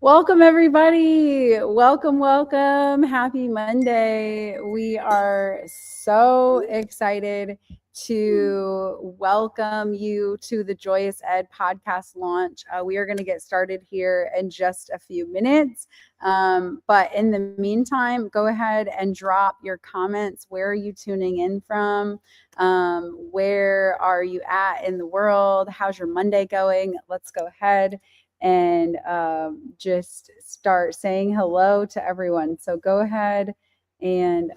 Welcome, everybody. Welcome. Happy Monday. We are so excited to welcome you to the Joyous Ed podcast launch. We are going to get started here in just a few minutes. But in the meantime, go ahead and drop your comments. Where are you tuning in from? Where are you at in the world? How's your Monday going? Let's go ahead and just start saying hello to everyone. So go ahead and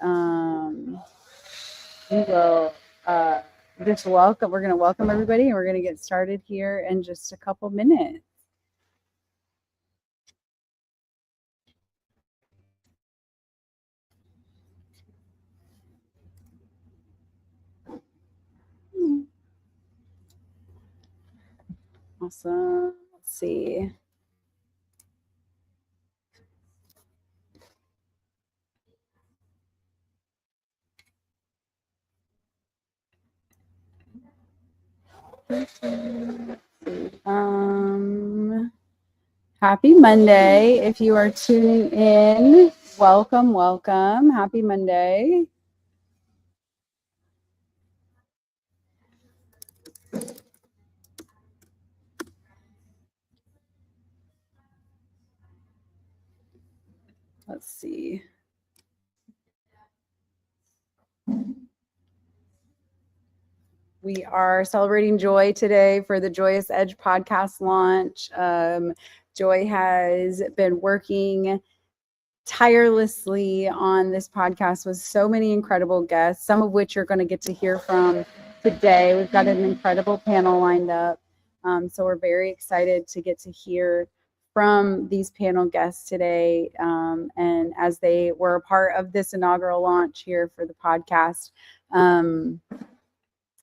we will just welcome. We're going to welcome everybody, and we're going to get started here in just a couple minutes. Awesome. Let's see. Happy Monday. If you are tuning in, welcome. Happy Monday. Let's see. We are celebrating Joy today for the Joyous Edge podcast launch. Joy has been working tirelessly on this podcast with so many incredible guests, some of which you're going to get to hear from today. We've got an incredible panel lined up. So we're very excited to get to hear from these panel guests today. And as they were a part of this inaugural launch here for the podcast.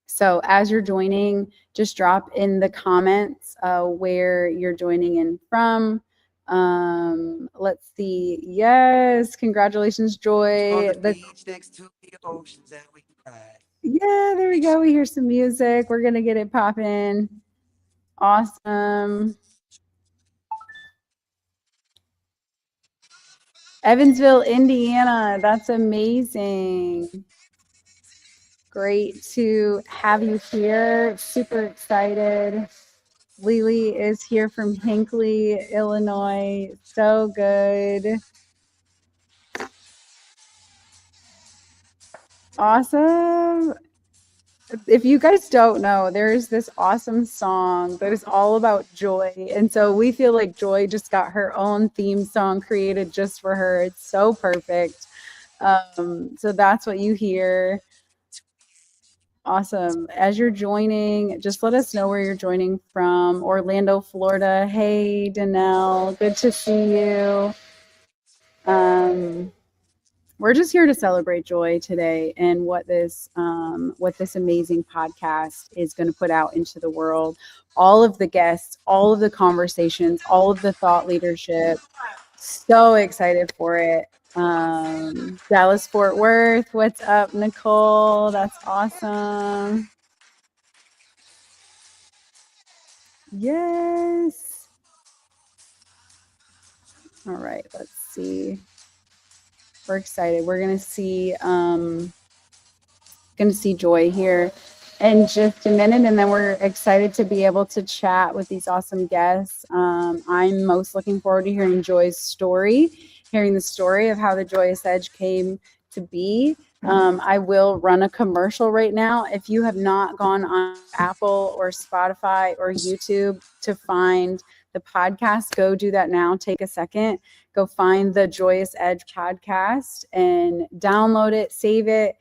So as you're joining, just drop in the comments where you're joining in from. Let's see. Yes, congratulations, Joy. Yeah, there we go. We hear some music. We're gonna get it popping. Awesome. Evansville, Indiana. That's amazing. Great to have you here. Super excited. Lily is here from Hinckley, Illinois. So good. Awesome. If you guys don't know, there's this awesome song that is all about Joy. And so we feel like Joy just got her own theme song created just for her. It's so perfect. So that's what you hear. Awesome. As you're joining, just let us know where you're joining from. Orlando, Florida. Hey, Danelle. Good to see you. We're just here to celebrate Joy today and what this amazing podcast is going to put out into the world. All of the guests, all of the conversations, all of the thought leadership. So excited for it. Dallas Fort Worth, what's up, Nicole? That's awesome. Yes. All right, let's see. We're excited. We're gonna see Joy here in just a minute, and then we're excited to be able to chat with these awesome guests. I'm most looking forward to hearing Joy's story, hearing the story of how the Joyous Edge came to be. I will run a commercial right now. If you have not gone on Apple or Spotify or YouTube to find the podcast, go do that now. Take a second, go find the Joyous Edge podcast and download it, save it.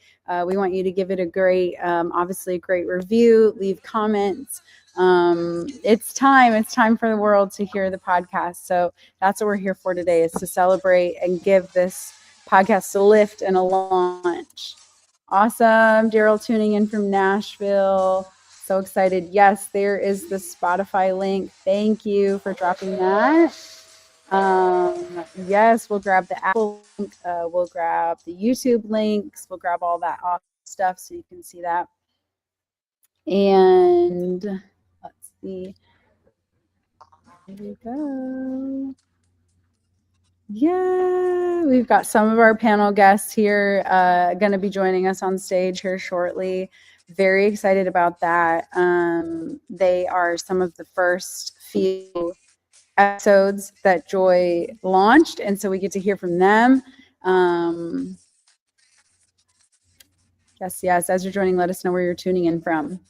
We want you to give it a great, obviously a great review, leave comments. It's time for the world to hear the podcast. So that's what we're here for today, is to celebrate and give this podcast a lift and a launch. Awesome. Daryl tuning in from Nashville. So excited. Yes, there is the Spotify link. Thank you for dropping that. Yes, we'll grab the Apple link. We'll grab the YouTube links. We'll grab all that awesome stuff so you can see that. And let's see. Here we go. Yeah, we've got some of our panel guests here going to be joining us on stage here shortly. Very excited about that. They are some of the first few episodes that Joy launched, and so we get to hear from them. Yes. As you're joining, let us know where you're tuning in from.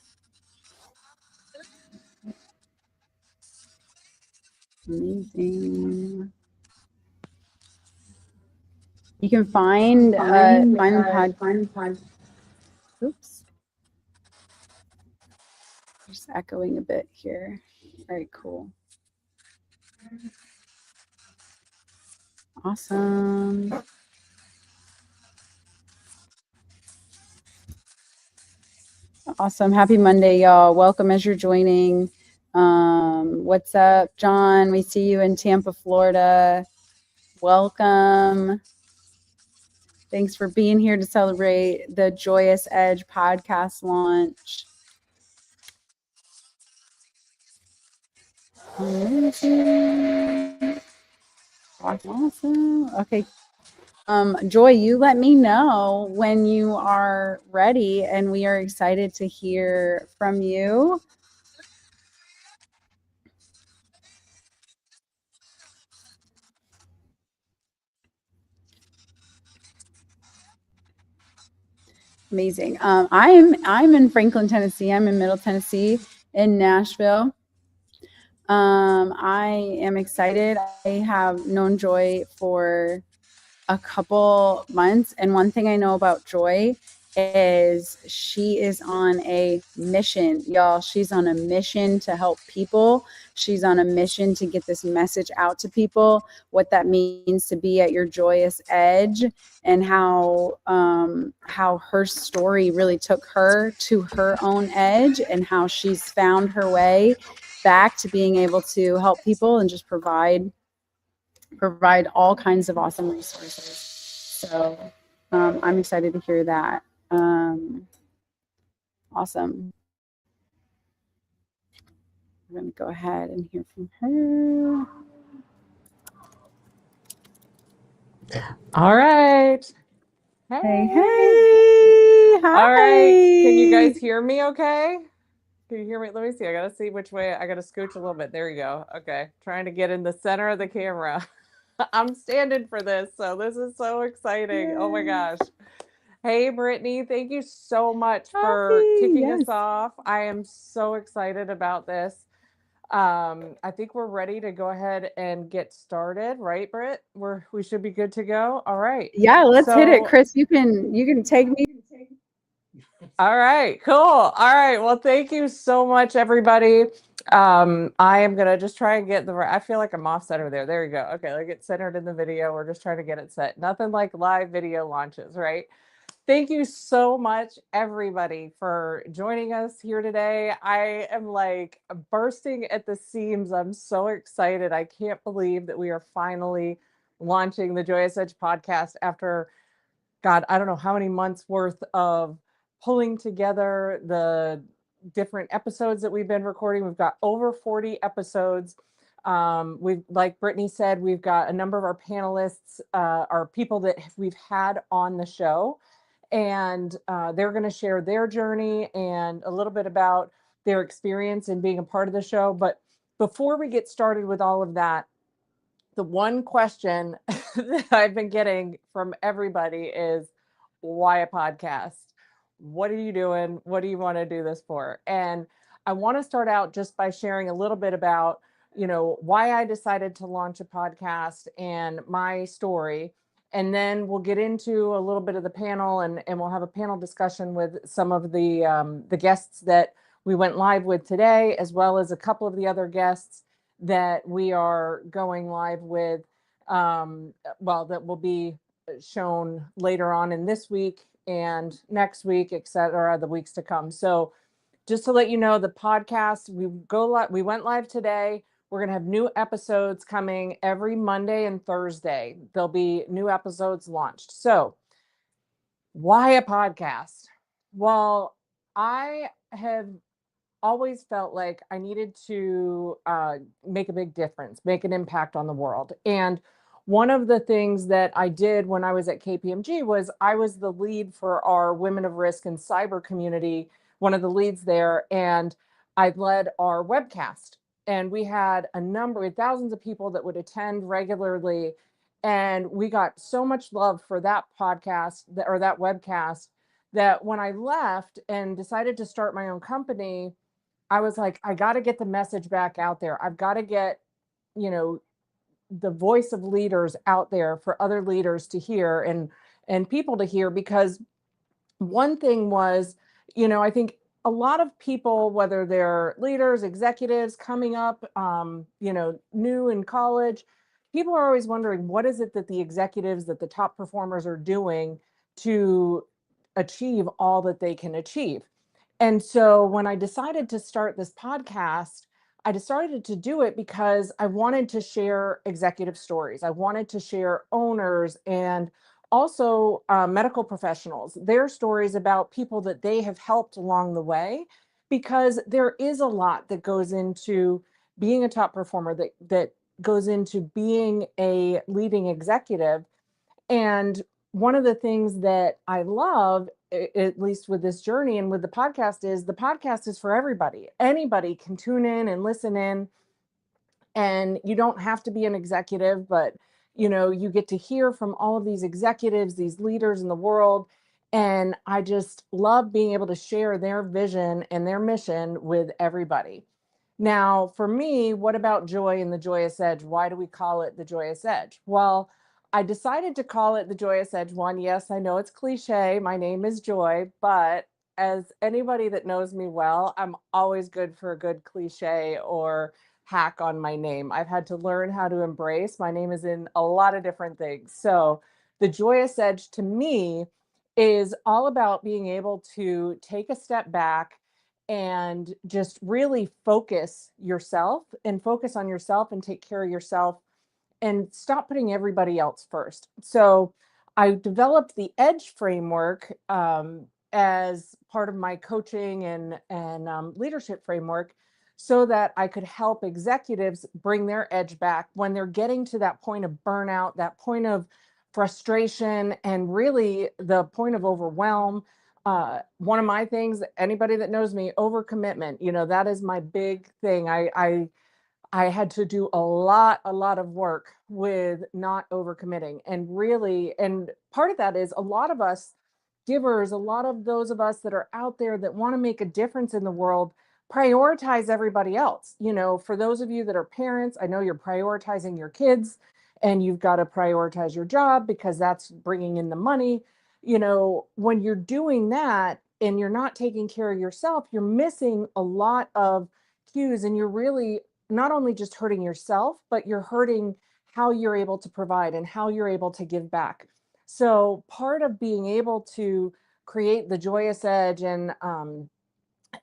Amazing. You can find the pod. Oops, just echoing a bit here. Very cool. Awesome. Awesome. Happy Monday, y'all. Welcome as you're joining. What's up, John? We see you in Tampa, Florida. Welcome. Thanks for being here to celebrate the Joyous Edge podcast launch. Amazing. Awesome. Okay. Joy, you let me know when you are ready, and we are excited to hear from you. Amazing. I'm in Franklin, Tennessee. I'm in Middle Tennessee, in Nashville. I am excited. I have known Joy for a couple months, and one thing I know about Joy is she is on a mission, y'all. She's on a mission to help people. She's on a mission to get this message out to people, what that means to be at your joyous edge, and how her story really took her to her own edge, and how she's found her way back to being able to help people and just provide all kinds of awesome resources. So I'm excited to hear that. Awesome. I'm going to go ahead and hear from her. All right. Hey. Hi. All right. Can you guys hear me okay? Can you hear me? Let me see. I got to see which way. I got to scooch a little bit. There you go. Okay. Trying to get in the center of the camera. I'm standing for this. So this is so exciting. Yay. Oh my gosh. Hey, Brittany. Thank you so much for kicking us off. I am so excited about this. I think we're ready to go ahead and get started, right, Britt? We should be good to go. All right. Yeah, let's hit it, Chris. You can take me. All right, cool. All right. Well, thank you so much, everybody. I am gonna just try and get I feel like I'm off center there. There you go. Okay, let's get centered in the video. We're just trying to get it set. Nothing like live video launches, right? Thank you so much, everybody, for joining us here today. I am like bursting at the seams. I'm so excited. I can't believe that we are finally launching the Joyous Edge podcast after, God, I don't know how many months worth of pulling together the different episodes that we've been recording. We've got over 40 episodes. We've, like Brittany said, we've got a number of our panelists, are people that we've had on the show. And they're going to share their journey and a little bit about their experience in being a part of the show. But before we get started with all of that, the one question that I've been getting from everybody is, why a podcast? What are you doing? What do you want to do this for? And I want to start out just by sharing a little bit about, why I decided to launch a podcast and my story. And then we'll get into a little bit of the panel, and we'll have a panel discussion with some of the guests that we went live with today, as well as a couple of the other guests that we are going live with, that will be shown later on in this week and next week, etc., the weeks to come. So just to let you know, the podcast, we went live today. We're going to have new episodes coming every Monday and Thursday. There'll be new episodes launched. So why a podcast? Well, I have always felt like I needed to make a big difference, make an impact on the world. And one of the things that I did when I was at KPMG was I was the lead for our Women of Risk and Cyber community, one of the leads there, and I led our webcast. And we had thousands of people that would attend regularly. And we got so much love for that podcast or that webcast that when I left and decided to start my own company, I was like, I got to get the message back out there. I've got to get, you know, the voice of leaders out there for other leaders to hear and people to hear. Because one thing was, I think a lot of people, whether they're leaders, executives coming up, new in college, people are always wondering, what is it that the executives, that the top performers are doing to achieve all that they can achieve? And so when I decided to start this podcast, I decided to do it because I wanted to share executive stories. I wanted to share owners and also medical professionals, their stories about people that they have helped along the way, because there is a lot that goes into being a top performer, that goes into being a leading executive. And one of the things that I love, at least with this journey and with the podcast is for everybody. Anybody can tune in and listen in, and you don't have to be an executive, but you get to hear from all of these executives, these leaders in the world. And I just love being able to share their vision and their mission with everybody. Now, for me, what about joy and the Joyous Edge? Why do we call it the Joyous Edge? Well, I decided to call it the Joyous Edge. One, yes, I know it's cliche. My name is Joy, but as anybody that knows me well, I'm always good for a good cliche or hack on my name. I've had to learn how to embrace. My name is in a lot of different things. So the Joyous Edge to me is all about being able to take a step back and just really focus on yourself and take care of yourself and stop putting everybody else first. So I developed the EDGE framework as part of my coaching and leadership framework, so that I could help executives bring their edge back when they're getting to that point of burnout, that point of frustration, and really the point of overwhelm. One of my things, anybody that knows me, overcommitment, that is my big thing. I had to do a lot of work with not overcommitting, and part of that is a lot of us givers, a lot of those of us that are out there that want to make a difference in the world, prioritize everybody else. For those of you that are parents, I know you're prioritizing your kids, and you've got to prioritize your job because that's bringing in the money. When you're doing that and you're not taking care of yourself, you're missing a lot of cues, and you're really not only just hurting yourself, but you're hurting how you're able to provide and how you're able to give back. So part of being able to create the Joyous Edge and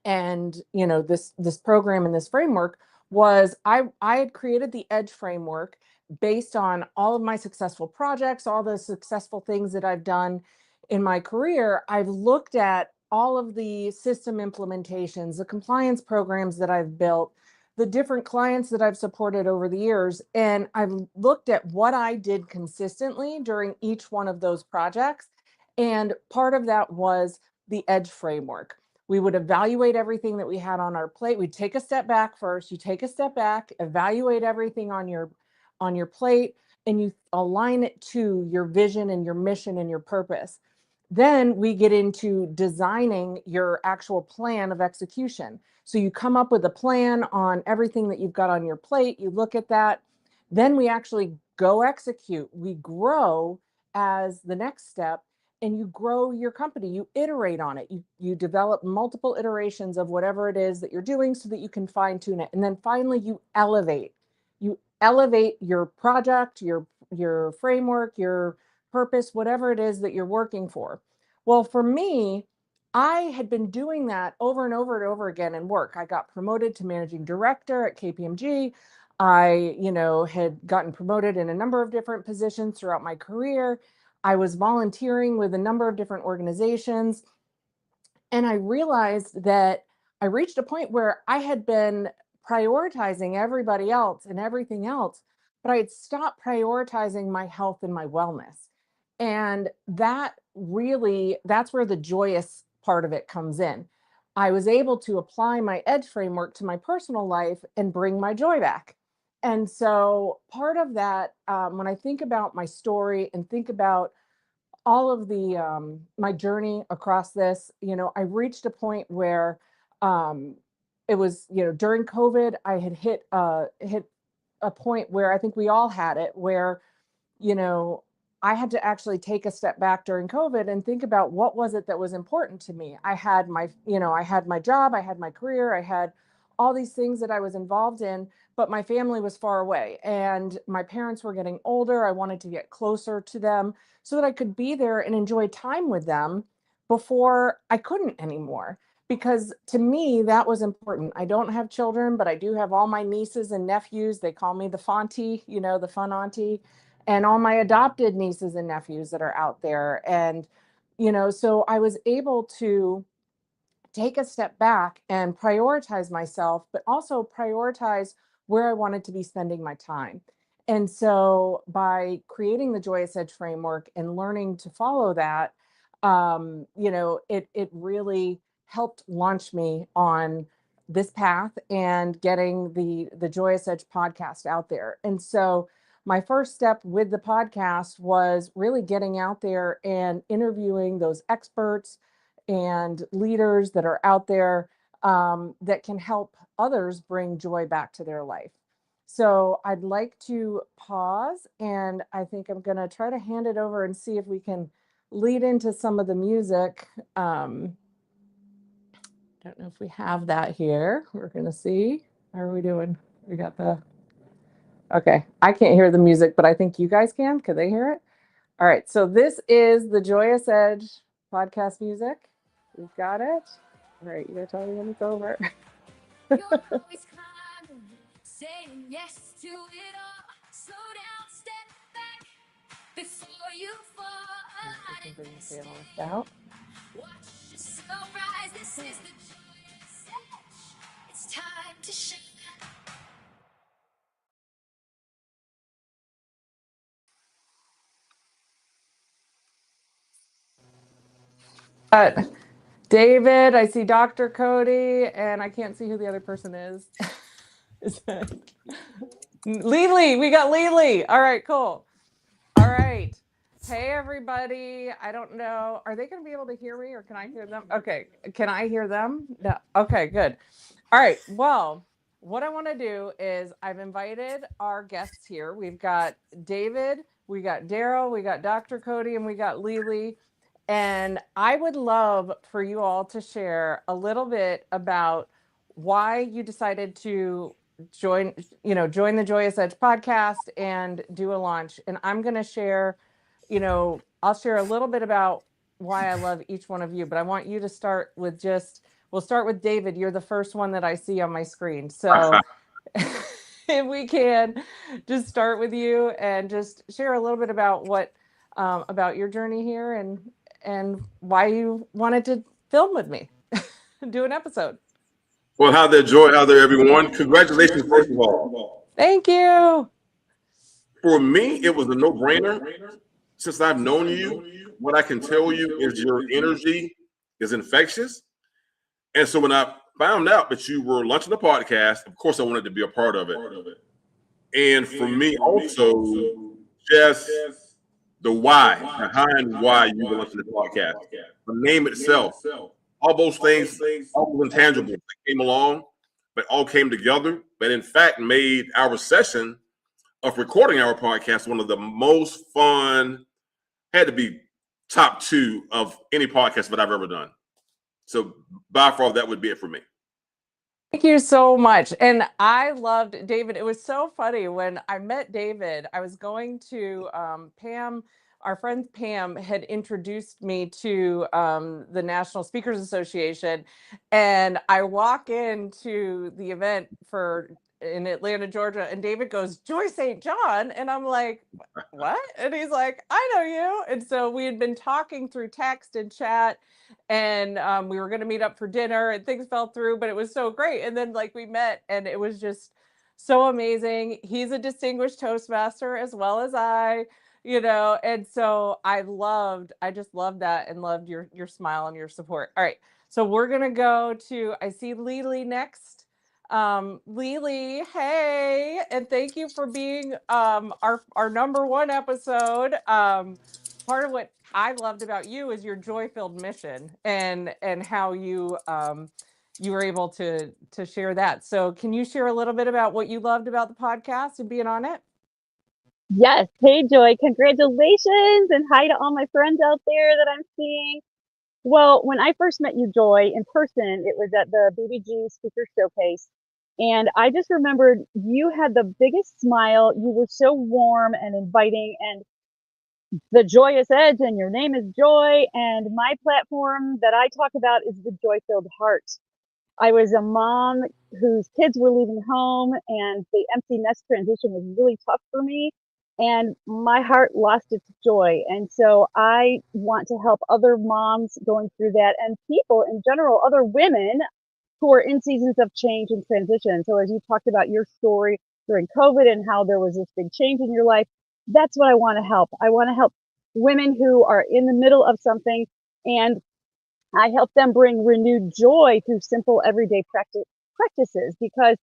this program and this framework was I had created the EDGE framework based on all of my successful projects, all the successful things that I've done in my career. I've looked at all of the system implementations, the compliance programs that I've built, the different clients that I've supported over the years, and I've looked at what I did consistently during each one of those projects. And part of that was the EDGE framework. We would evaluate everything that we had on our plate. We'd take a step back first. You take a step back, evaluate everything on your plate, and you align it to your vision and your mission and your purpose. Then we get into designing your actual plan of execution. So you come up with a plan on everything that you've got on your plate. You look at that. Then we actually go execute. We grow as the next step, and you grow your company. You iterate on it. You develop multiple iterations of whatever it is that you're doing so that you can fine tune it. And then finally you elevate. You elevate your project, your framework, your purpose, whatever it is that you're working for. Well, for me, I had been doing that over and over and over again in work. I got promoted to managing director at KPMG. I, had gotten promoted in a number of different positions throughout my career. I was volunteering with a number of different organizations. And I realized that I reached a point where I had been prioritizing everybody else and everything else, but I had stopped prioritizing my health and my wellness. And that's where the joyous part of it comes in. I was able to apply my edge framework to my personal life and bring my joy back. And so part of that, when I think about my story and think about all of the my journey across this, I reached a point where um, it was, during COVID, I had hit a point where I think we all had it, where you know, I had to actually take a step back during COVID and think about what was it that was important to me. I had my job, I had my career, I had all these things that I was involved in, but my family was far away and my parents were getting older. I wanted to get closer to them so that I could be there and enjoy time with them before I couldn't anymore. Because to me, that was important. I don't have children, but I do have all my nieces and nephews. They call me the Fontie, the fun auntie, and all my adopted nieces and nephews that are out there. And, so I was able to take a step back and prioritize myself, but also prioritize where I wanted to be spending my time. And so by creating the Joyous Edge framework and learning to follow that, it really helped launch me on this path and getting the Joyous Edge podcast out there. And so my first step with the podcast was really getting out there and interviewing those experts and leaders that are out there that can help others bring joy back to their life. So I'd like to pause, and I think I'm going to try to hand it over and see if we can lead into some of the music. Don't know if we have that here. We're going to see. How are we doing? We got okay. I can't hear the music, but I think you guys can. Could they hear it? All right. So this is the Joyous Edge podcast music. We've got it. All right. You got to tell me when it's over. You're always climbing, saying yes to it all. Slow down, step back before you fall. I can bring the panelists out. Watch the sunrise. This is the Joyous Edge. It's time to shine. David, I see Dr. Cody, and I can't see who the other person is. Lily, we got Lily. All right, cool. All right. Hey, everybody. I don't know. Are they going to be able to hear me or can I hear them? Okay. Can I hear them? No. Okay, good. All right. Well, what I want to do is I've invited our guests here. We've got David, we got Daryl, we got Dr. Cody, and we got Lily. And I would love for you all to share a little bit about why you decided to join the Joyous Edge podcast and do a launch. And I'm going to share, I'll share a little bit about why I love each one of you, but I want you to start with we'll start with David. You're the first one that I see on my screen. So if we can just start with you and just share a little bit about about your journey here and why you wanted to film with me, do an episode. Well, how there, Joy? How there, everyone? Congratulations, first of all. Thank you. For me, it was a no-brainer. Since I've known you, what I can tell you is your energy is infectious. And so when I found out that you were launching a podcast, of course, I wanted to be a part of it. And for me also, just the why, behind why you were launching the podcast. The name itself, all those things, all those intangibles that came along, but all came together, but in fact made our session of recording our podcast one of the most fun, had to be top 2 of any podcast that I've ever done. So by far, that would be it for me. Thank you so much. And I loved David. It was so funny when I met David. I was going to Pam, our friend Pam had introduced me to the National Speakers Association. And I walk into the event in Atlanta, Georgia, and David goes, Joy St. John. And I'm like, what? And he's like, I know you. And so we had been talking through text and chat, and we were going to meet up for dinner, and things fell through, but it was so great. And then we met, and it was just so amazing. He's a distinguished Toastmaster as well as I, and so I just loved that and loved your smile and your support. All right. So we're gonna go to, I see Lily next. Lily, hey, and thank you for being our number one episode. Part of what I loved about you is your joy-filled mission and how you were able to share that. So can you share a little bit about what you loved about the podcast and being on it? Yes. Hey, Joy. Congratulations. And hi to all my friends out there that I'm seeing. Well, when I first met you, Joy, in person, it was at the BBG Speaker Showcase. And I just remembered you had the biggest smile. You were so warm and inviting, and the Joyous Edge, and your name is Joy. And my platform that I talk about is the Joy Filled Heart. I was a mom whose kids were leaving home, and the empty nest transition was really tough for me. And my heart lost its joy. And so I want to help other moms going through that, and people in general, other women who are in seasons of change and transition. So as you talked about your story during COVID and how there was this big change in your life, that's what I want to help. I want to help women who are in the middle of something, and I help them bring renewed joy through simple everyday practices, because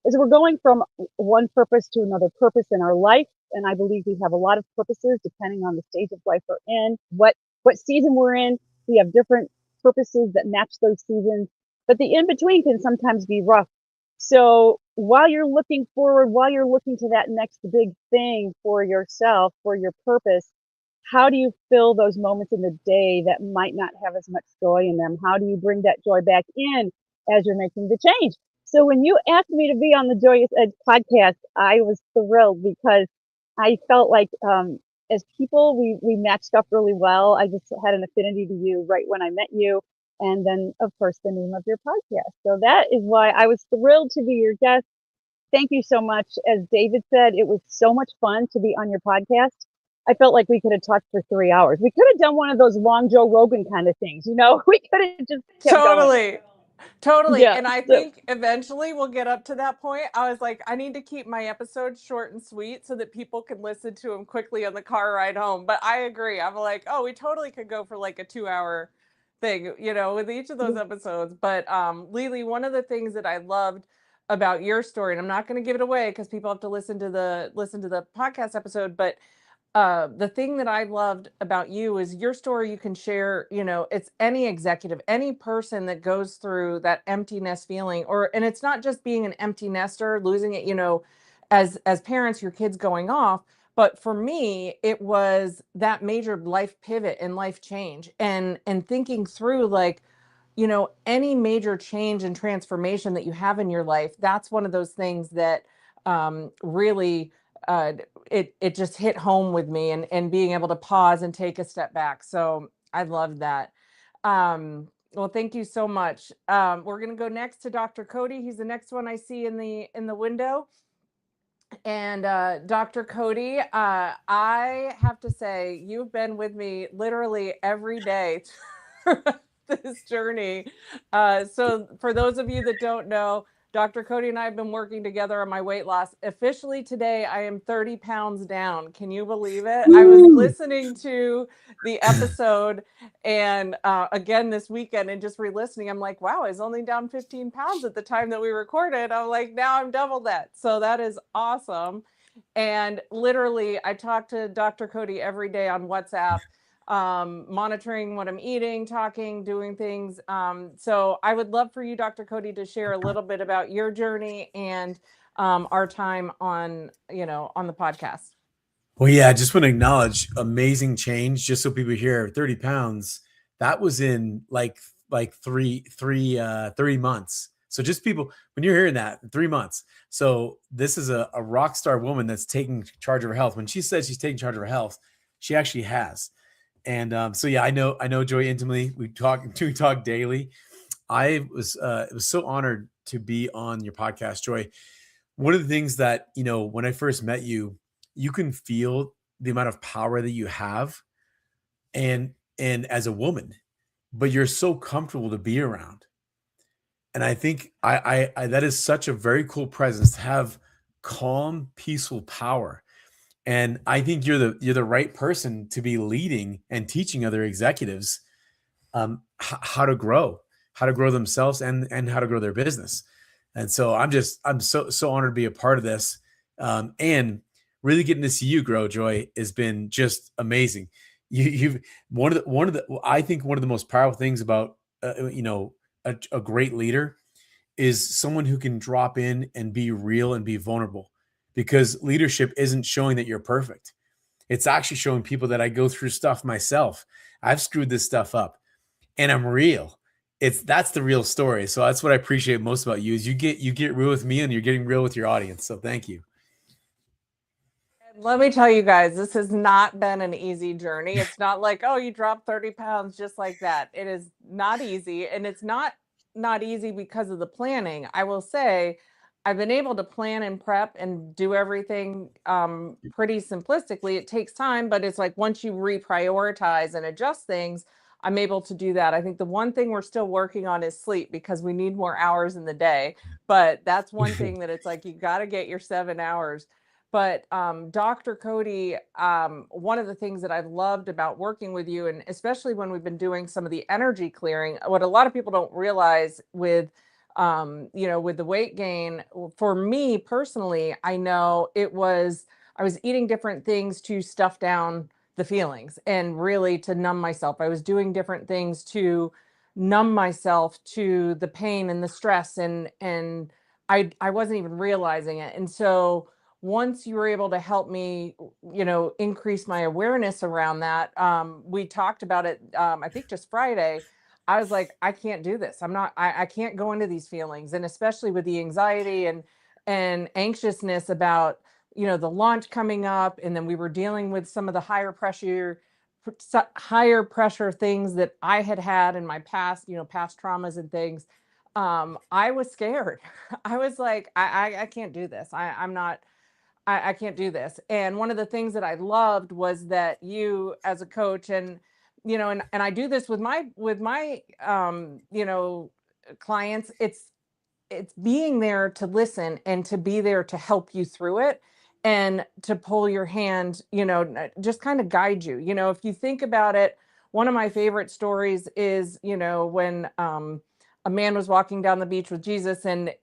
as we're going from one purpose to another purpose in our life, and I believe we have a lot of purposes depending on the stage of life we're in, what season we're in, we have different purposes that match those seasons, but the in-between can sometimes be rough. So while you're looking forward, while you're looking to that next big thing for yourself, for your purpose, how do you fill those moments in the day that might not have as much joy in them? How do you bring that joy back in as you're making the change? So when you asked me to be on the Joyous Edge podcast, I was thrilled, because I felt like as people, we matched up really well. I just had an affinity to you right when I met you. And then, of course, the name of your podcast. So that is why I was thrilled to be your guest. Thank you so much. As David said, it was so much fun to be on your podcast. I felt like we could have talked for 3 hours. We could have done one of those long Joe Rogan kind of things, We could have just kept going. Totally. Yeah. And I think eventually we'll get up to that point. I was like, I need to keep my episodes short and sweet so that people can listen to them quickly on the car ride home. But I agree. I'm like, oh, we totally could go for like a 2-hour thing, with each of those episodes. But Lily, one of the things that I loved about your story, and I'm not going to give it away because people have to listen to the podcast episode, but the thing that I loved about you is your story you can share, it's any executive, any person that goes through that emptiness feeling, and it's not just being an empty nester, losing it, as parents, your kids going off. But for me, it was that major life pivot and life change, and thinking through like, any major change and transformation that you have in your life, that's one of those things that really it just hit home with me, and being able to pause and take a step back. So I love that. Well, thank you so much. We're going to go next to Dr. Cody. He's the next one I see in the window. And Dr. Cody, I have to say, you've been with me literally every day through this journey. So for those of you that don't know, Dr. Cody and I have been working together on my weight loss. Officially today, I am 30 pounds down. Can you believe it? I was listening to the episode and again this weekend, and just re-listening. I'm like, wow, I was only down 15 pounds at the time that we recorded. I'm like, now I'm double that. So that is awesome. And literally, I talk to Dr. Cody every day on WhatsApp, monitoring what I'm eating, talking, doing things. So I would love for you, Dr. Cody, to share a little bit about your journey and our time on the podcast. Well, yeah, I just want to acknowledge amazing change. Just so people hear, 30 pounds, that was in like 30 months. So just people, when you're hearing that, 3 months. So this is a rock star woman that's taking charge of her health. When she says she's taking charge of her health, she actually has. And so, yeah, I know Joy intimately. We talk daily. I was so honored to be on your podcast, Joy. One of the things that, when I first met you, you can feel the amount of power that you have and as a woman, but you're so comfortable to be around. And I think I that is such a very cool presence to have calm, peaceful power. And I think you're the right person to be leading and teaching other executives how to grow themselves and how to grow their business. And so I'm so honored to be a part of this. And really getting to see you grow, Joy, has been just amazing. You've I think one of the most powerful things about a great leader is someone who can drop in and be real and be vulnerable, because leadership isn't showing that you're perfect. It's actually showing people that I go through stuff myself. I've screwed this stuff up and I'm real. That's the real story. So that's what I appreciate most about you, is you get real with me and you're getting real with your audience. So thank you. Let me tell you guys, this has not been an easy journey. It's not like, oh, you dropped 30 pounds just like that. It is not easy. And it's not easy because of the planning. I will say I've been able to plan and prep and do everything pretty simplistically. It takes time, but it's like once you reprioritize and adjust things, I'm able to do that. I think the one thing we're still working on is sleep, because we need more hours in the day. But that's one thing that it's like, you got to get your 7 hours. But Dr. Cody, one of the things that I've loved about working with you, and especially when we've been doing some of the energy clearing, what a lot of people don't realize with, with the weight gain, for me personally, I know I was eating different things to stuff down the feelings and really to numb myself. I was doing different things to numb myself to the pain and the stress, and I wasn't even realizing it. And so once you were able to help me, increase my awareness around that, we talked about it, I think just Friday. I was like, I can't do this. I can't go into these feelings. And especially with the anxiety and anxiousness about, the launch coming up. And then we were dealing with some of the higher pressure things that I had in my past, past traumas and things. I was scared. I was like, I can't do this. I can't do this. And one of the things that I loved was that you, as a coach, and and I do this with my clients, it's being there to listen and to be there to help you through it and to pull your hand, just kind of guide you. If you think about it, one of my favorite stories is, when a man was walking down the beach with Jesus, and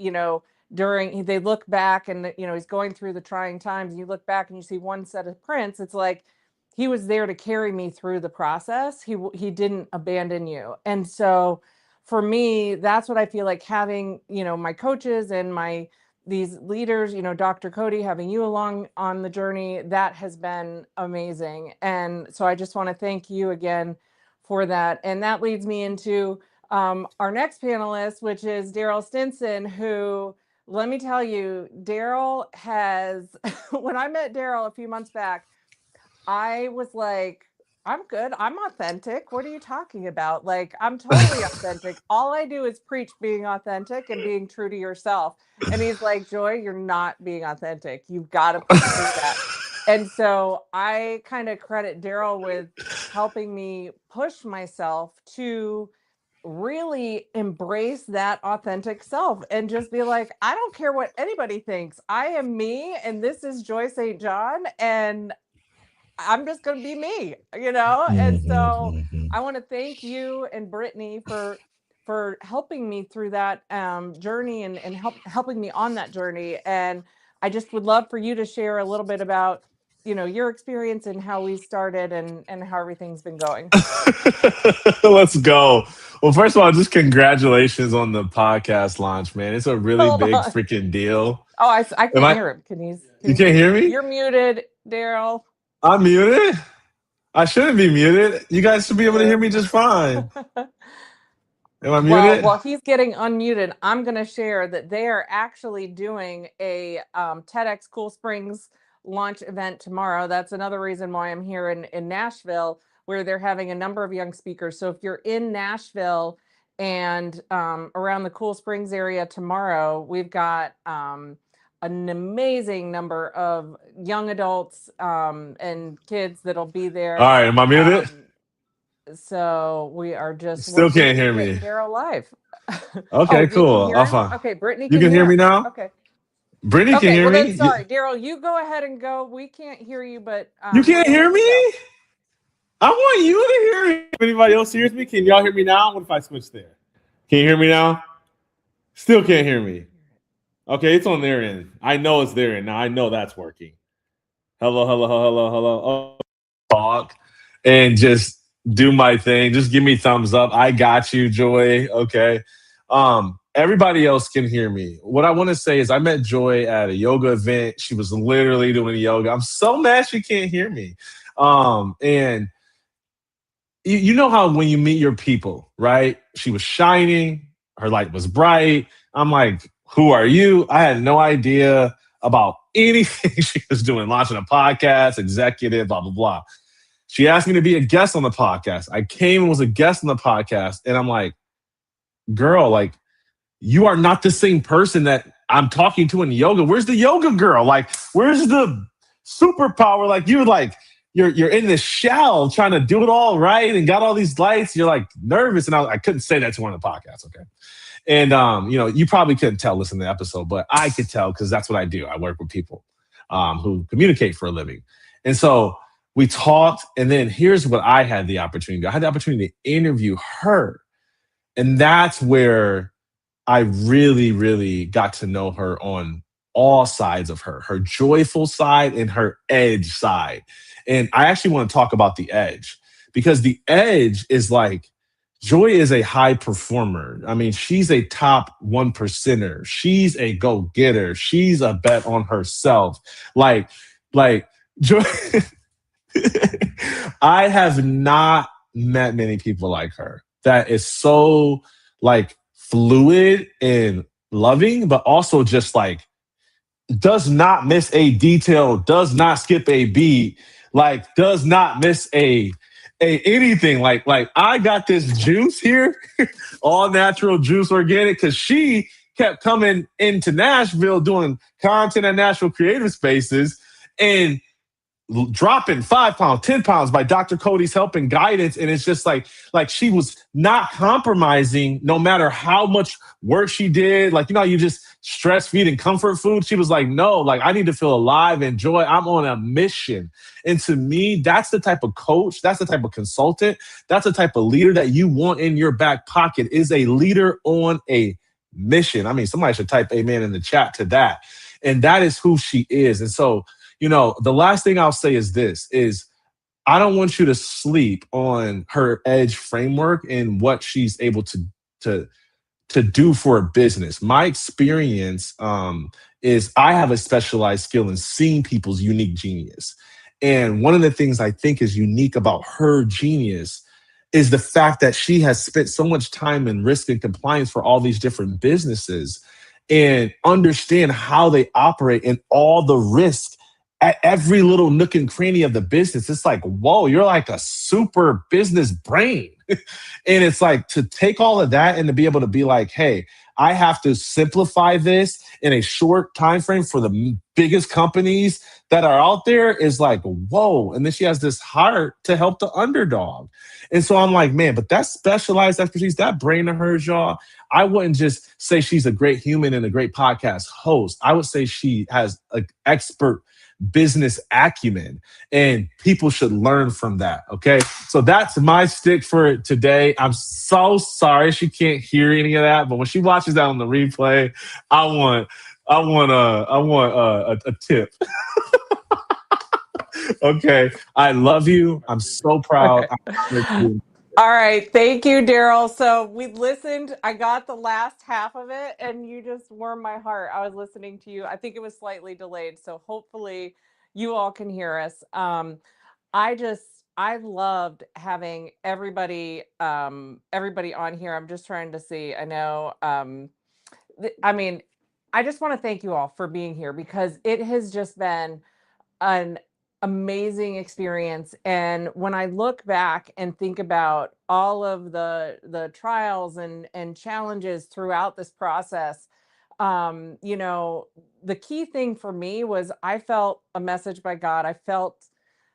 they look back, and he's going through the trying times, and you look back and you see one set of prints. It's like, he was there to carry me through the process. He didn't abandon you. And so for me, that's what I feel like, having, my coaches and these leaders, Dr. Cody, having you along on the journey, that has been amazing. And so I just want to thank you again for that. And that leads me into our next panelist, which is Daryl Stinson, who, let me tell you, Daryl has, when I met Daryl a few months back, I was like, I'm good. I'm authentic. What are you talking about? Like, I'm totally authentic. All I do is preach being authentic and being true to yourself. And he's like, Joy, you're not being authentic. You've got to push through that. And so I kind of credit Daryl with helping me push myself to really embrace that authentic self and just be like, I don't care what anybody thinks. I am me, and this is Joy St. John, and I'm just going to be me, And so I want to thank you and Brittany for helping me through that journey and helping me on that journey. And I just would love for you to share a little bit about, your experience and how we started and how everything's been going. Let's go. Well, first of all, just congratulations on the podcast launch, man. It's a really big freaking deal. Oh, I can hear him. You can't hear me? You're muted, Daryl. I'm muted? I shouldn't be muted. You guys should be able to hear me just fine. Am I muted? Well, he's getting unmuted. I'm going to share that they are actually doing a TEDx Cool Springs launch event tomorrow. That's another reason why I'm here in Nashville, where they're having a number of young speakers. So if you're in Nashville and around the Cool Springs area tomorrow, we've got an amazing number of young adults and kids that'll be there. All right, am I muted? So we are just still can't hear me. Daryl live. Okay, cool. Okay, Brittany, you can hear me now? Okay. Brittany can Okay, hear well me. then, sorry, Daryl, you go ahead and go. We can't hear you, but You can't we'll hear let you me? I want you to hear me. If anybody else hears me, can y'all hear me now? What if I switch there? Can you hear me now? Still can't hear me. Okay, it's on their end. I know it's their end. Now I know that's working. Hello, hello, hello, hello. Oh, talk and just do my thing. Just give me thumbs up. I got you, Joy. Okay. Everybody else can hear me. What I want to say is I met Joy at a yoga event. She was literally doing yoga. I'm so mad she can't hear me. And you know how when you meet your people, right? She was shining, her light was bright. I'm like, who are you? I had no idea about anything she was doing, launching a podcast, executive, blah, blah, blah. She asked me to be a guest on the podcast. I came and was a guest on the podcast. And I'm like, girl, like, you are not the same person that I'm talking to in yoga. Where's the yoga girl? Like, where's the superpower? Like, you're in this shell trying to do it all right and got all these lights. You're like nervous. And I couldn't say that to one of the podcasts. Okay. And, you probably couldn't tell listening to the episode, but I could tell because that's what I do. I work with people who communicate for a living. And so we talked. And then here's what I had the opportunity to do. I had the opportunity to interview her. And that's where I really, really got to know her on all sides of her joyful side and her edge side. And I actually want to talk about the edge because the edge is like, Joy is a high performer. I mean, she's a top 1%er. She's a go-getter. She's a bet on herself. Like Joy, I have not met many people like her that is so like fluid and loving, but also just like does not miss a detail, does not skip a beat, like does not miss a anything. Like I got this juice here, all natural juice, organic, because she kept coming into Nashville doing content at Nashville Creative Spaces and dropping 5 pounds, 10 pounds by Dr. Cody's help and guidance. And it's just like she was not compromising no matter how much work she did. Like, you just stress feed and comfort food. She was like, no, like I need to feel alive and joy. I'm on a mission. And to me, that's the type of coach, that's the type of consultant, that's the type of leader that you want in your back pocket, is a leader on a mission. I mean, somebody should type amen in the chat to that. And that is who she is. And so, the last thing I'll say is this, is I don't want you to sleep on her edge framework and what she's able to do for a business. My experience is I have a specialized skill in seeing people's unique genius. And one of the things I think is unique about her genius is the fact that she has spent so much time in risk and compliance for all these different businesses and understand how they operate and all the risk at every little nook and cranny of the business. It's like, whoa, you're like a super business brain. And it's like to take all of that and to be able to be like, hey, I have to simplify this in a short time frame for the biggest companies that are out there is like, whoa. And then she has this heart to help the underdog. And so I'm like, man, but that specialized expertise, that brain of hers, y'all, I wouldn't just say she's a great human and a great podcast host. I would say she has an expert business acumen, and people should learn from that. Okay. So that's my stick for today. I'm so sorry she can't hear any of that, but when she watches that on the replay, I want a tip. Okay. I love you. I'm so proud. Okay. All right. Thank you, Daryl. So we listened. I got the last half of it and you just warmed my heart. I was listening to you. I think it was slightly delayed. So hopefully you all can hear us. I loved having everybody on here. I'm just trying to see. I know. I just want to thank you all for being here because it has just been an amazing experience. And when I look back and think about all of the trials and challenges throughout this process, the key thing for me was I felt a message by God. I felt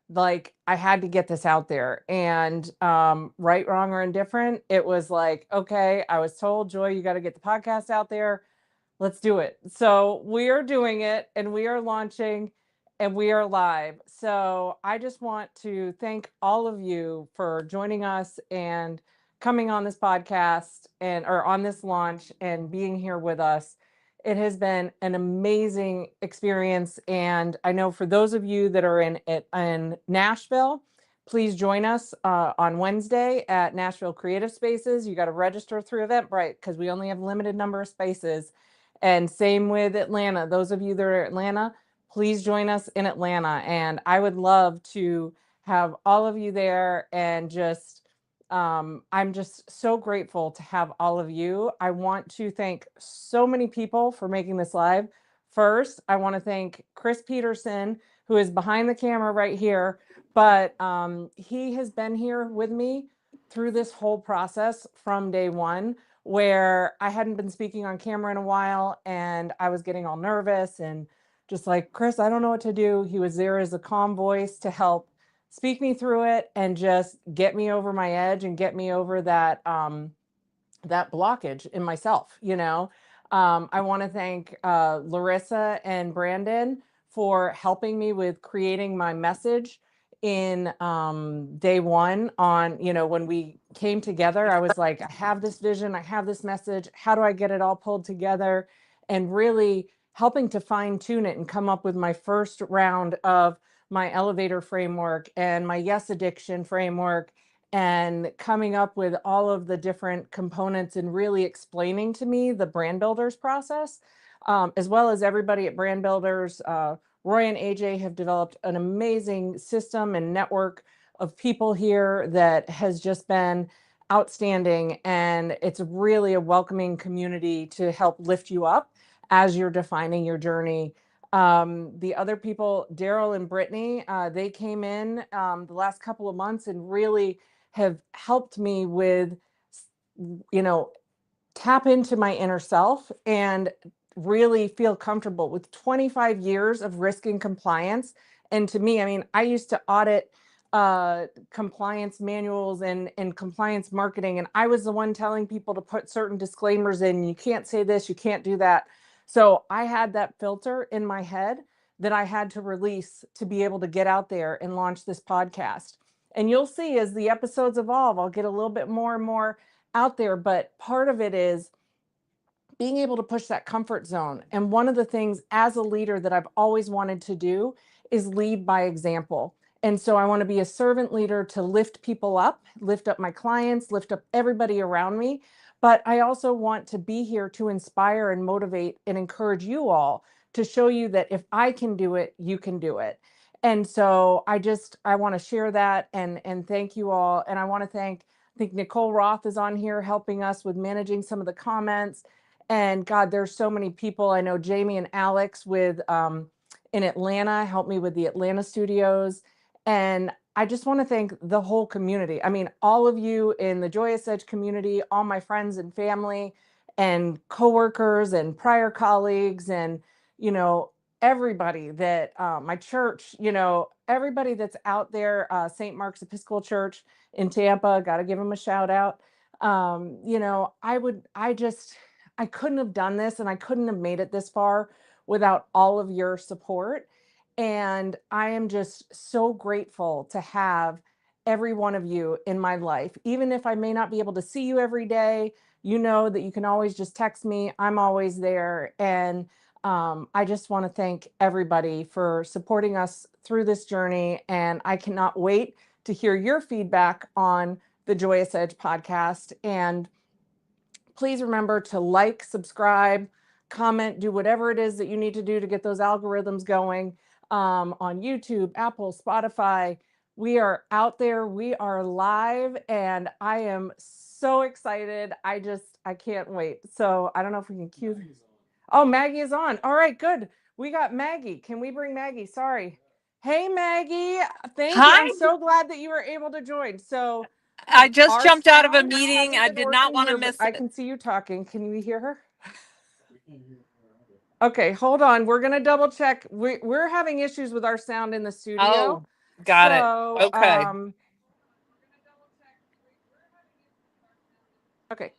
like I had to get this out there, and right, wrong, or indifferent, it was like, okay, I was told, Joy, you got to get the podcast out there. Let's do it. So we are doing it, and we are launching, and we are live. So I just want to thank all of you for joining us and coming on this podcast or on this launch and being here with us. It has been an amazing experience. And I know for those of you that are in Nashville, please join us on Wednesday at Nashville Creative Spaces. You got to register through Eventbrite because we only have a limited number of spaces. And same with Atlanta. Those of you that are in Atlanta, please join us in Atlanta. And I would love to have all of you there. And I'm just so grateful to have all of you. I want to thank so many people for making this live. First, I want to thank Chris Peterson, who is behind the camera right here. But he has been here with me through this whole process from day one, where I hadn't been speaking on camera in a while and I was getting all nervous and just like, Chris, I don't know what to do. He was there as a calm voice to help speak me through it and just get me over my edge and get me over that that blockage in myself, I want to thank Larissa and Brandon for helping me with creating my message in day one on, when we came together. I was like, I have this vision, I have this message, how do I get it all pulled together? And really helping to fine tune it and come up with my first round of my elevator framework and my yes addiction framework, and coming up with all of the different components and really explaining to me the brand builders process, as well as everybody at brand builders. Roy and AJ have developed an amazing system and network of people here that has just been outstanding. And it's really a welcoming community to help lift you up as you're defining your journey. The other people, Daryl and Brittany, they came in the last couple of months and really have helped me with, tap into my inner self and really feel comfortable with 25 years of risk and compliance. And to me, I mean, I used to audit compliance manuals and compliance marketing, and I was the one telling people to put certain disclaimers in. You can't say this, you can't do that. So I had that filter in my head that I had to release to be able to get out there and launch this podcast. And you'll see as the episodes evolve, I'll get a little bit more and more out there. But part of it is being able to push that comfort zone. And one of the things as a leader that I've always wanted to do is lead by example. And so I want to be a servant leader to lift people up, lift up my clients, lift up everybody around me. But I also want to be here to inspire and motivate and encourage you all to show you that if I can do it, you can do it. And so I want to share that and thank you all. And I want to I think Nicole Roth is on here helping us with managing some of the comments. And God, there's so many people. I know Jamie and Alex with in Atlanta helped me with the Atlanta studios. And I just want to thank the whole community. I mean, all of you in the Joyous Edge community, all my friends and family and coworkers and prior colleagues, and, everybody that my church, everybody that's out there, St. Mark's Episcopal Church in Tampa, got to give them a shout out. I couldn't have done this and I couldn't have made it this far without all of your support. And I am just so grateful to have every one of you in my life. Even if I may not be able to see you every day, you know that you can always just text me. I'm always there. And I just want to thank everybody for supporting us through this journey. And I cannot wait to hear your feedback on the Joyous Edge podcast. And please remember to like, subscribe, comment, do whatever it is that you need to do to get those algorithms going on YouTube, Apple, Spotify. We are out there. We are live, and I am so excited. I can't wait. So I don't know if we can cue. Oh, Maggie is on. All right, good. We got Maggie. Can we bring Maggie? Sorry. Hey, Maggie. Thank you. Hi. I'm so glad that you were able to join. So I just our jumped out of a sound meeting. hasn't I been did not working want to here, but miss I it. can see you talking. Can we hear her? Okay, hold on. We're gonna double check. We're having issues with our sound in the studio. Oh, got it. Okay. Okay.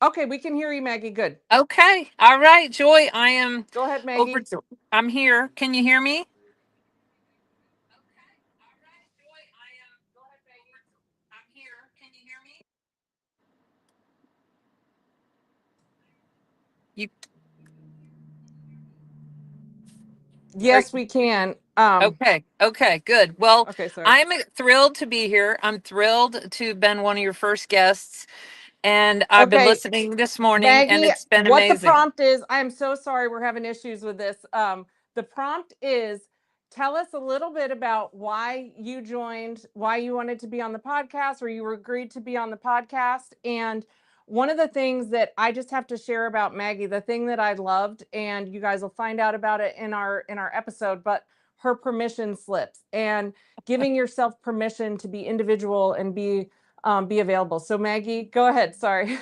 Okay, we can hear you, Maggie. Good. Okay. All right, Joy. I am Go ahead, Maggie. I'm here. Can you hear me? You Yes, we can. Okay. Okay, good. Well, Okay, sorry. I'm thrilled to be here. I'm thrilled to have been one of your first guests. And I've been Okay, listening this morning and Maggie, it's been what the amazing. prompt is, I am so sorry we're having issues with this. The prompt is, tell us a little bit about why you joined, why you wanted to be on the podcast, or you were agreed to be on the podcast. And one of the things that I just have to share about Maggie, the thing that I loved, and you guys will find out about it in our episode, but her permission slips and giving yourself permission to be individual and be available. So Maggie, go ahead. Sorry.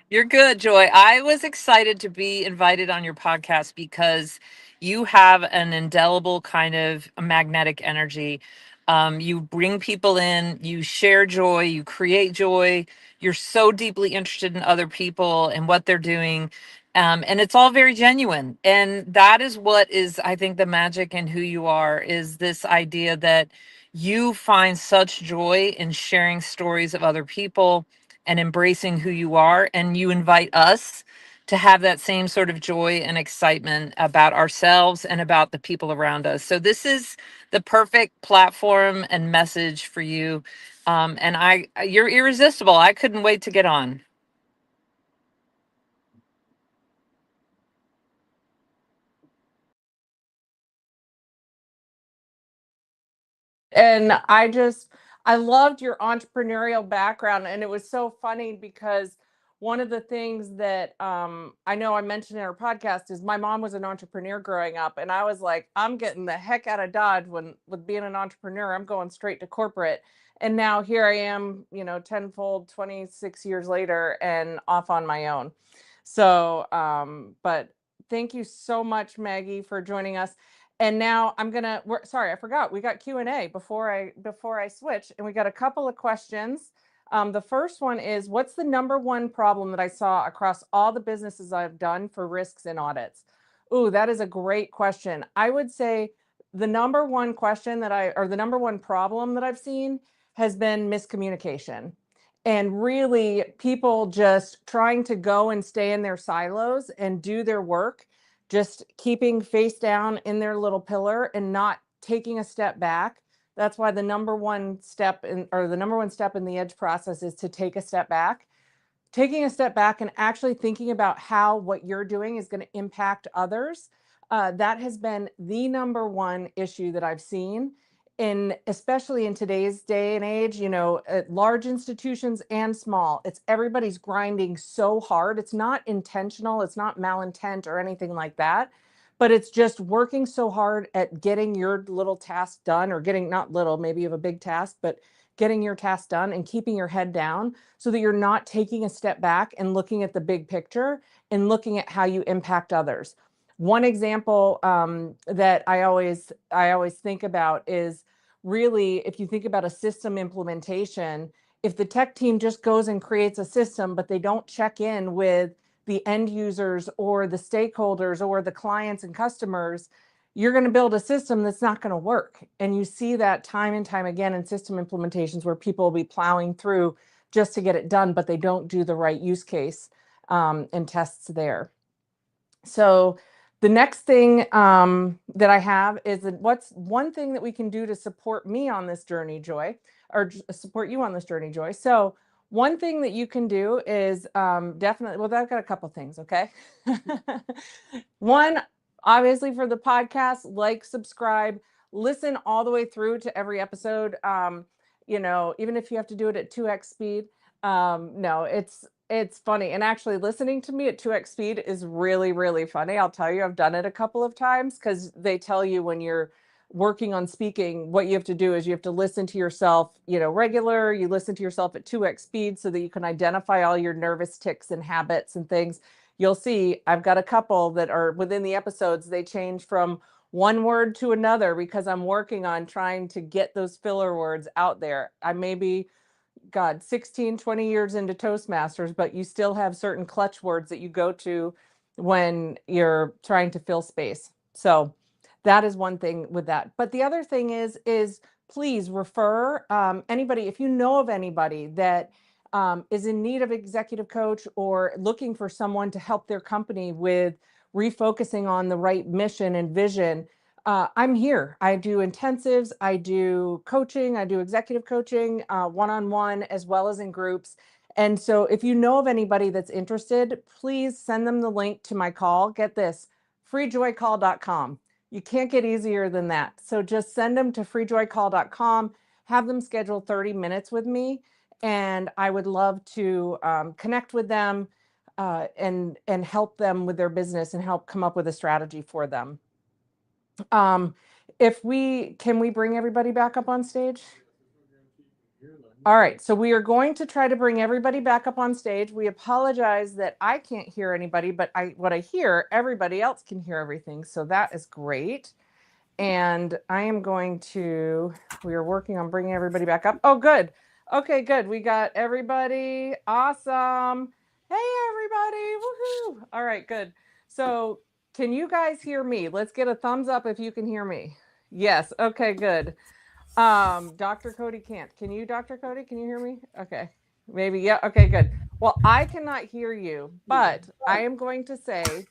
You're good, Joy. I was excited to be invited on your podcast because you have an indelible kind of magnetic energy. You bring people in, you share joy, you create joy. You're so deeply interested in other people and what they're doing. And it's all very genuine. And that is what is, I think, the magic in who you are, is this idea that you find such joy in sharing stories of other people and embracing who you are. And you invite us to have that same sort of joy and excitement about ourselves and about the people around us. So this is the perfect platform and message for you. And you're irresistible. I couldn't wait to get on. And I loved your entrepreneurial background. And it was so funny because one of the things that I know I mentioned in our podcast is my mom was an entrepreneur growing up. And I was like, I'm getting the heck out of Dodge with being an entrepreneur. I'm going straight to corporate. And now here I am, tenfold, 26 years later and off on my own. So, but thank you so much, Maggie, for joining us. And now sorry, I forgot. We got Q&A before I switch, and we got a couple of questions. The first one is, what's the number one problem that I saw across all the businesses I've done for risks and audits? Ooh, that is a great question. I would say the number one the number one problem that I've seen has been miscommunication. And really people just trying to go and stay in their silos and do their work, just keeping face down in their little pillar and not taking a step back. That's why the number one step in the edge process is to take a step back. Taking a step back and actually thinking about how what you're doing is going to impact others. That has been the number one issue that I've seen, especially in today's day and age, at large institutions and small. It's everybody's grinding so hard. It's not intentional, it's not malintent or anything like that, but it's just working so hard at getting your little task done, or getting, not little, maybe you have a big task, but getting your task done and keeping your head down so that you're not taking a step back and looking at the big picture and looking at how you impact others. One example that I always think about is, really, if you think about a system implementation, if the tech team just goes and creates a system, but they don't check in with the end users or the stakeholders or the clients and customers, you're going to build a system that's not going to work. And you see that time and time again in system implementations, where people will be plowing through just to get it done, but they don't do the right use case and tests there. So the next thing that I have is that, what's one thing that we can do to support me on this journey, Joy, or support you on this journey, Joy? So one thing that you can do is definitely, well, I've got a couple things, okay? One, obviously, for the podcast, like, subscribe, listen all the way through to every episode. Even if you have to do it at 2x speed. No, it's funny. And actually, listening to me at 2x speed is really, really funny. I'll tell you, I've done it a couple of times, because they tell you when you're working on speaking, what you have to do is you have to listen to yourself, you listen to yourself at 2x speed so that you can identify all your nervous tics and habits and things. You'll see I've got a couple that are within the episodes. They change from one word to another because I'm working on trying to get those filler words out there. I maybe God, 16, 20 years into Toastmasters, but you still have certain clutch words that you go to when you're trying to fill space. So that is one thing with that. But the other thing is please refer anybody, if you know of anybody that is in need of executive coach or looking for someone to help their company with refocusing on the right mission and vision. I'm here. I do intensives, I do coaching, I do executive coaching, one-on-one as well as in groups. And so if you know of anybody that's interested, please send them the link to my call. Get this, freejoycall.com. You can't get easier than that. So just send them to freejoycall.com, have them schedule 30 minutes with me, and I would love to connect with them and help them with their business and help come up with a strategy for them. Can we bring everybody back up on stage? All right, so we are going to try to bring everybody back up on stage. We apologize that I can't hear anybody, but what I hear, everybody else can hear everything. So that is great. And I am going to, we are working on bringing everybody back up. Oh, good. Okay, good. We got everybody. Awesome. Hey, everybody. Woohoo. All right, good. So can you guys hear me? Let's get a thumbs up if you can hear me. Yes. Okay, good. Dr. Cody can't. Can you, Dr. Cody? Can you hear me? Okay. Maybe. Yeah. Okay, good. Well, I cannot hear you, but I am going to say,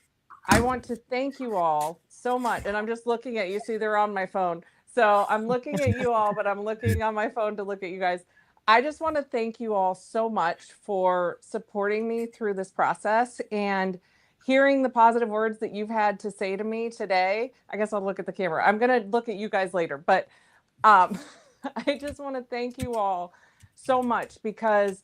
I want to thank you all so much. And I'm just looking at you. See, they're on my phone. So I'm looking at you all, but I'm looking on my phone to look at you guys. I just want to thank you all so much for supporting me through this process and hearing the positive words that you've had to say to me today. I guess I'll look at the camera. I'm going to look at you guys later, but I just want to thank you all so much because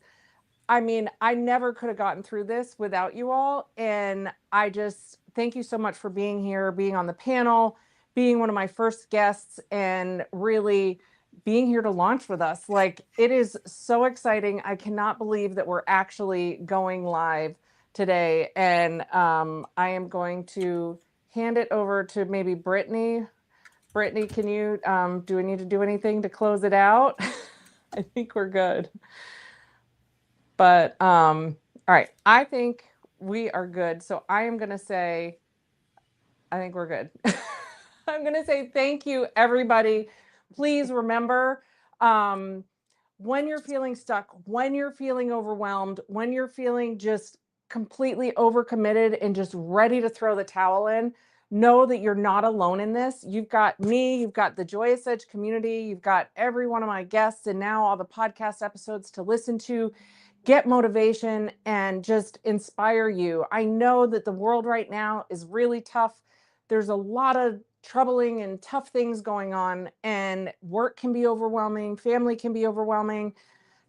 I mean, I never could have gotten through this without you all. And I just thank you so much for being here, being on the panel, being one of my first guests, and really being here to launch with us. Like, it is so exciting. I cannot believe that we're actually going live today. And I am going to hand it over to maybe Brittany. Brittany, can you, do we need to do anything to close it out? I think we're good. But, all right, I think we are good. So I am going to say, I think we're good. I'm going to say thank you, everybody. Please remember, when you're feeling stuck, when you're feeling overwhelmed, when you're feeling just completely overcommitted and just ready to throw the towel in, know that you're not alone in this. You've got me, you've got the Joyous Edge community, you've got every one of my guests, and now all the podcast episodes to listen to. Get motivation and just inspire you. I know that the world right now is really tough. There's a lot of troubling and tough things going on, and work can be overwhelming, family can be overwhelming.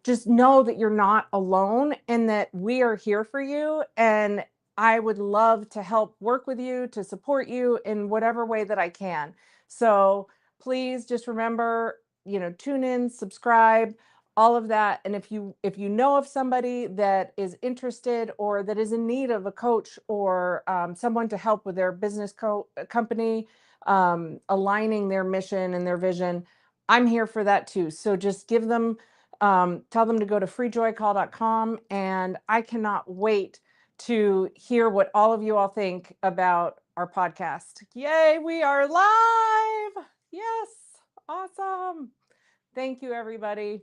Just know that you're not alone and that we are here for you. And I would love to help work with you, to support you in whatever way that I can. So please just remember, tune in, subscribe, all of that. And if you know of somebody that is interested or that is in need of a coach or someone to help with their business company, aligning their mission and their vision, I'm here for that too. So just give them, tell them to go to freejoycall.com, and I cannot wait to hear what all of you all think about our podcast. Yay, we are live. Yes. Awesome. Thank you, everybody.